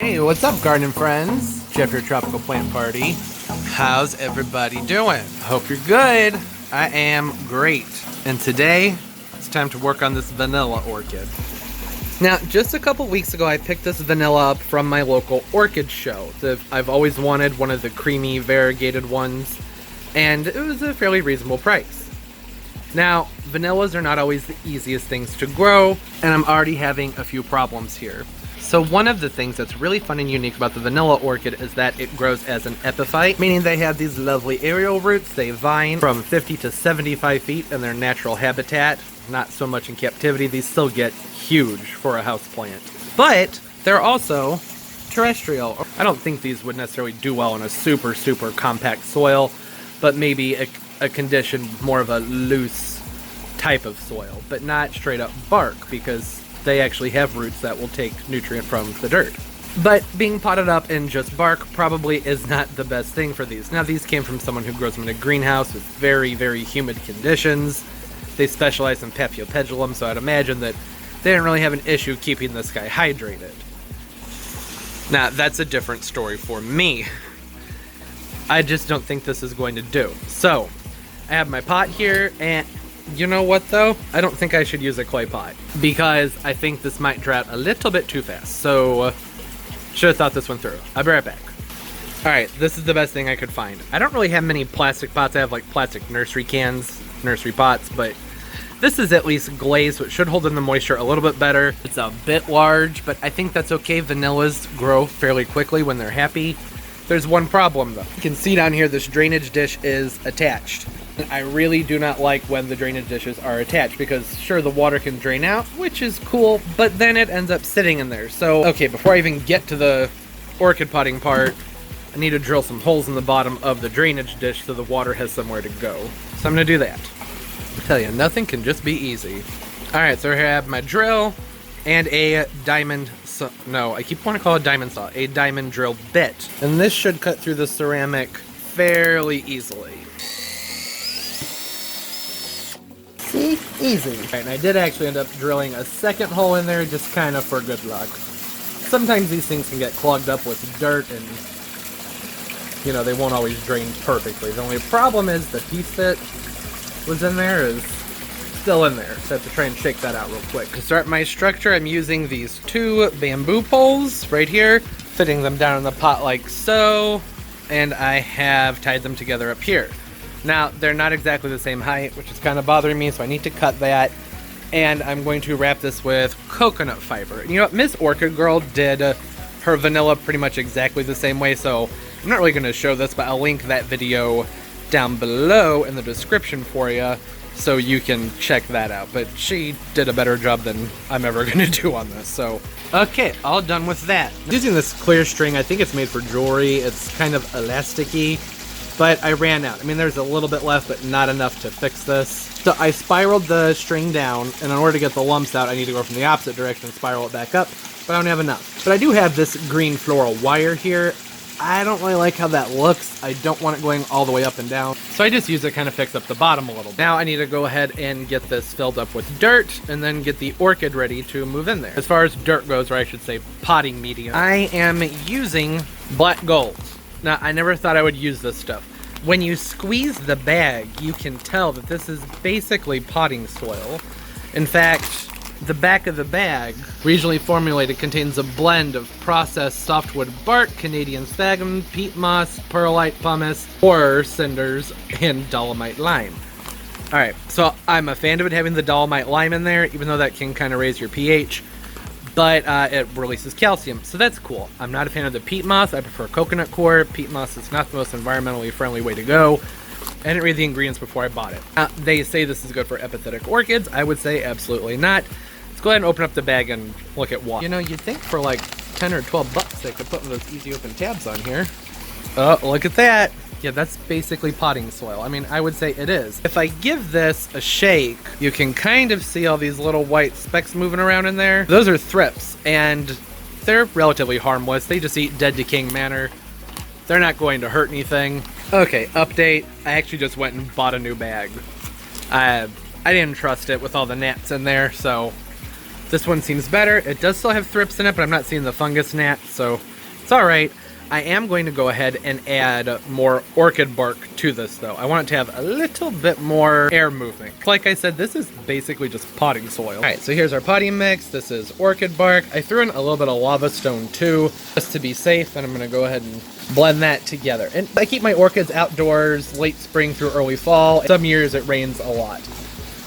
Hey, what's up, garden friends? Jeff, your tropical plant party. How's everybody doing? Hope you're good. I am great. And today, it's time to work on this vanilla orchid. Now, just a couple weeks ago, I picked this vanilla up from my local orchid show. I've always wanted one of the creamy variegated ones, and it was a fairly reasonable price. Now, vanillas are not always the easiest things to grow, and I'm already having a few problems here. So one of the things that's really fun and unique about the vanilla orchid is that it grows as an epiphyte, meaning they have these lovely aerial roots. They vine from 50 to 75 feet in their natural habitat. Not so much in captivity. These still get huge for a houseplant. But they're also terrestrial. I don't think these would necessarily do well in a super compact soil, but maybe a condition more of a loose type of soil, but not straight up bark, because they actually have roots that will take nutrient from the dirt. But being potted up in just bark probably is not the best thing for these. Now, these came from someone who grows them in a greenhouse with very humid conditions. They specialize in Paphiopedilum, so I'd imagine that they didn't really have an issue keeping this guy hydrated. Now, that's a different story for me. I just don't think this is going to do. So, I have my pot here, and you know what though? I don't think I should use a clay pot, because I think this might dry out a little bit too fast. So, should have thought this one through. I'll be right back. Alright, this is the best thing I could find. I don't really have many plastic pots. I have like plastic nursery cans, nursery pots, but this is at least glazed, so it should hold in the moisture a little bit better. It's a bit large, but I think that's okay. Vanillas grow fairly quickly when they're happy. There's one problem though. You can see down here this drainage dish is attached. I really do not like when the drainage dishes are attached, because sure, the water can drain out, which is cool, but then it ends up sitting in there. So, okay, before I even get to the orchid potting part, I need to drill some holes in the bottom of the drainage dish so the water has somewhere to go. So I'm gonna do that. I tell you, nothing can just be easy. Alright, so here I have my drill and a diamond saw. No, I keep wanting to call it diamond saw. A diamond drill bit. And this should cut through the ceramic fairly easily. See? Easy. Right, and I did actually end up drilling a second hole in there, just kind of for good luck. Sometimes these things can get clogged up with dirt, and you know, they won't always drain perfectly. The only problem is the piece that was in there is still in there, so I have to try and shake that out real quick. To start my structure, I'm using these two bamboo poles right here, fitting them down in the pot like so, and I have tied them together up here. Now, they're not exactly the same height, which is kind of bothering me, so I need to cut that. And I'm going to wrap this with coconut fiber. You know what? Miss Orchid Girl did her vanilla pretty much exactly the same way, so I'm not really going to show this, but I'll link that video down below in the description for you, so you can check that out. But she did a better job than I'm ever going to do on this, so. Okay, all done with that. Using this clear string, I think it's made for jewelry. It's kind of elasticy. But I ran out. I mean, there's a little bit left, but not enough to fix this. So I spiraled the string down, and in order to get the lumps out, I need to go from the opposite direction and spiral it back up, but I don't have enough. But I do have this green floral wire here. I don't really like how that looks. I don't want it going all the way up and down. So I just use it to kind of fix up the bottom a little bit. Now I need to go ahead and get this filled up with dirt, and then get the orchid ready to move in there. As far as dirt goes, or I should say potting medium, I am using black gold. Now, I never thought I would use this stuff. When you squeeze the bag, you can tell that this is basically potting soil. In fact, the back of the bag, regionally formulated, contains a blend of processed softwood bark, Canadian sphagnum, peat moss, perlite pumice, borer cinders, and dolomite lime. Alright, so I'm a fan of it having the dolomite lime in there, even though that can kind of raise your pH. But it releases calcium, so that's cool. I'm not a fan of the peat moss. I prefer coconut coir. Peat moss is not the most environmentally friendly way to go. I didn't read the ingredients before I bought it. They say this is good for epiphytic orchids. I would say absolutely not. Let's go ahead and open up the bag and look at what. You know, you'd think for like 10 or 12 bucks they could put one of those easy open tabs on here. Oh, look at that. Yeah, that's basically potting soil. I mean, I would say it is. If I give this a shake, you can kind of see all these little white specks moving around in there. Those are thrips, and they're relatively harmless. They just eat dead, decaying matter. They're not going to hurt anything. Okay, update. I actually just went and bought a new bag. I didn't trust it with all the gnats in there, so This one seems better. It does still have thrips in it, but I'm not seeing the fungus gnat, so it's all right. I am going to go ahead and add more orchid bark to this, though. I want it to have a little bit more air movement. Like I said, this is basically just potting soil. All right, so here's our potting mix. This is orchid bark. I threw in a little bit of lava stone, too, just to be safe, and I'm going to go ahead and blend that together. And I keep my orchids outdoors late spring through early fall. Some years it rains a lot.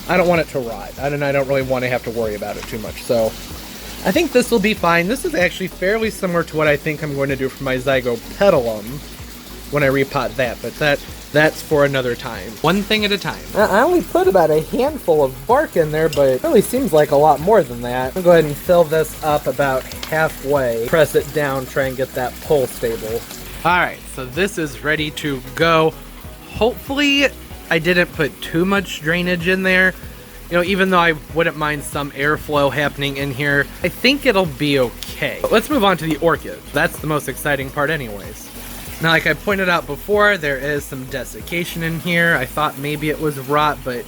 I don't want it to rot. I don't really want to have to worry about it too much, so I think this will be fine. This is actually fairly similar to what I think I'm going to do for my Zygopetalum when I repot that, but that's for another time. One thing at a time. I only put about a handful of bark in there, but it really seems like a lot more than that. I'm going to go ahead and fill this up about halfway. Press it down, try and get that pole stable. Alright, so this is ready to go. Hopefully I didn't put too much drainage in there. You know, even though I wouldn't mind some airflow happening in here, I think it'll be okay. But let's move on to the orchid. That's the most exciting part anyways. Now, like I pointed out before, there is some desiccation in here. I thought maybe it was rot, but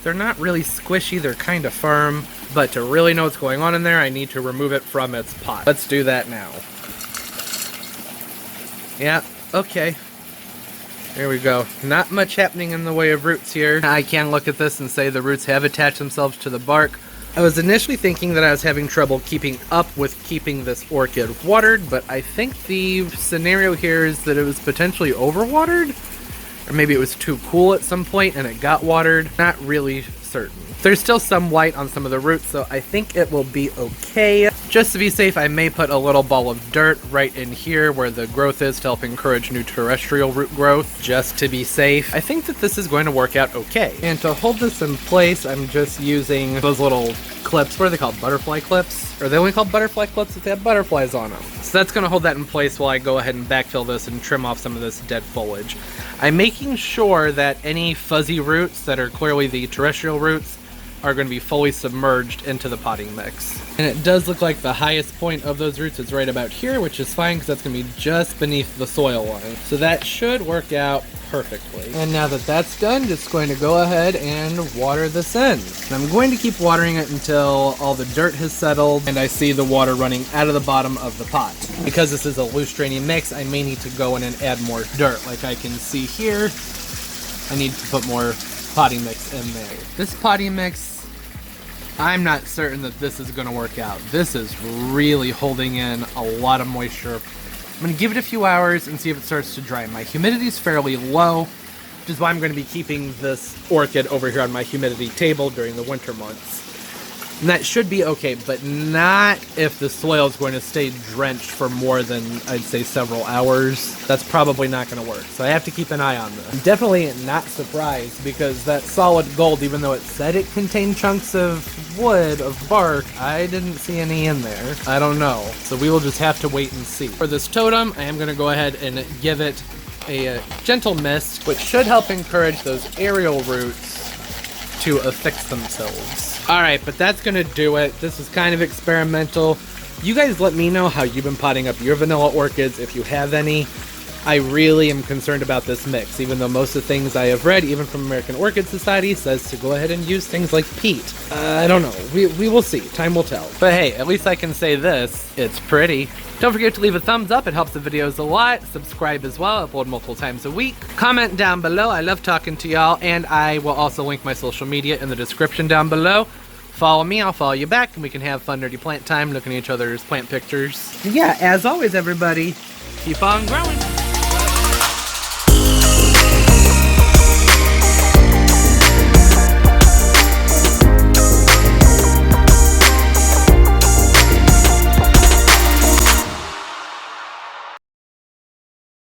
they're not really squishy. They're kind of firm. But to really know what's going on in there, I need to remove it from its pot. Let's do that now. Yeah, okay. There we go. Not much happening in the way of roots here. I can look at this and say the roots have attached themselves to the bark. I was initially thinking that I was having trouble keeping up with keeping this orchid watered, but I think the scenario here is that it was potentially overwatered, or maybe it was too cool at some point and it got watered. Not really certain. There's still some light on some of the roots, so I think it will be okay. Just to be safe, I may put a little ball of dirt right in here where the growth is to help encourage new terrestrial root growth, just to be safe. I think that this is going to work out okay. And to hold this in place, I'm just using those little clips. What are they called? Butterfly clips? Are they only called butterfly clips if they have butterflies on them? So that's going to hold that in place while I go ahead and backfill this and trim off some of this dead foliage. I'm making sure that any fuzzy roots that are clearly the terrestrial roots are going to be fully submerged into the potting mix. And it does look like the highest point of those roots is right about here, which is fine because that's going to be just beneath the soil line. So that should work out perfectly. And now that that's done, just going to go ahead and water this in. And I'm going to keep watering it until all the dirt has settled and I see the water running out of the bottom of the pot. Because this is a loose drainy mix, I may need to go in and add more dirt. Like I can see here, I need to put more potting mix in there. This potting mix, I'm not certain that this is going to work out. This is really holding in a lot of moisture. I'm going to give it a few hours and see if it starts to dry. My humidity is fairly low, which is why I'm going to be keeping this orchid over here on my humidity table during the winter months. And that should be okay, but not if the soil is going to stay drenched for more than, I'd say, several hours. That's probably not going to work, so I have to keep an eye on this. I'm definitely not surprised, because that solid gold, even though it said it contained chunks of wood, of bark, I didn't see any in there. I don't know, so we will just have to wait and see. For this totem, I am going to go ahead and give it a gentle mist, which should help encourage those aerial roots to affix themselves. Alright, but that's gonna do it. This is kind of experimental. You guys let me know how you've been potting up your vanilla orchids, if you have any. I really am concerned about this mix, even though most of the things I have read, even from American Orchid Society, says to go ahead and use things like peat. I don't know. We will see. Time will tell. But hey, at least I can say this. It's pretty. Don't forget to leave a thumbs up. It helps the videos a lot. Subscribe as well. I upload multiple times a week. Comment down below. I love talking to y'all. And I will also link my social media in the description down below. Follow me, I'll follow you back, and we can have fun nerdy plant time looking at each other's plant pictures. Yeah, as always, everybody, keep on growing.